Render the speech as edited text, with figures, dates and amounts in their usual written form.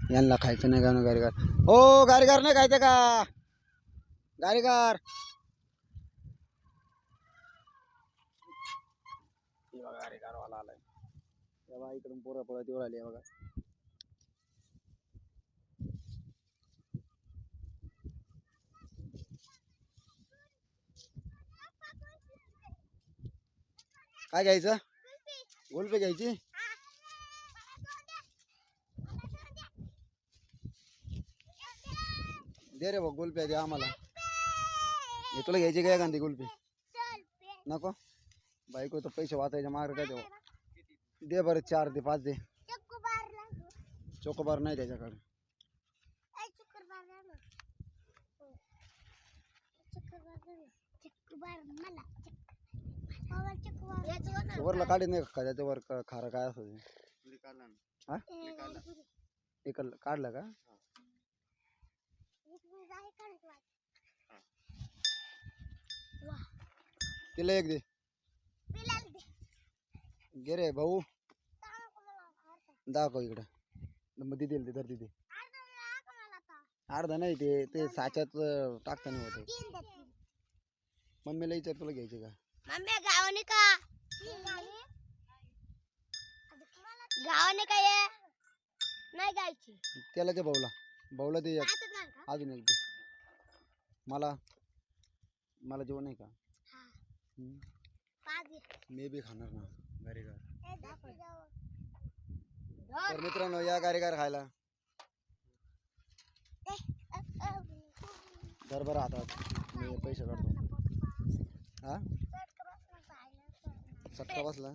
यांना खायचं नाही का ना गारीगार. हो गारीगार नाही खायचं का गारीगार. बघा गारीगारवाला आलाय. तेव्हा इकडून पोरं पळत येऊ राहिली बघा. काय घ्यायचं गोलपे घ्यायची. दे रे भाऊ गोलपे दे आम्हाला. हे तुला घ्यायची काय गांधी गोलपे नको बायको तर पैसे वाचायचे मार्ग काय तेव्हा. दे बरं 4 दे 5 दे. चोकोबार नाही त्याच्याकडे. वरला काढत नाही का त्याच्यावर खारं काय असं हा काढलं का. तिला एक दे. गे रे भाऊ दाखव इकडं मग दिल ते तर तिथे अर्धा नाही ते साच्यात टाकता नाही होते. मम्मीला विचार तुला घ्यायचे का. गावाने का गावाने काय नाही गायची. त्याला ते भाऊला ते अजून एक दे. मला जेवण नाही का. मी बी खाणार ना गारीगार. तर मित्रांनो या गारीगार खायला. बरोबर हातात मी पैसे काढतो. हा सटका बसला.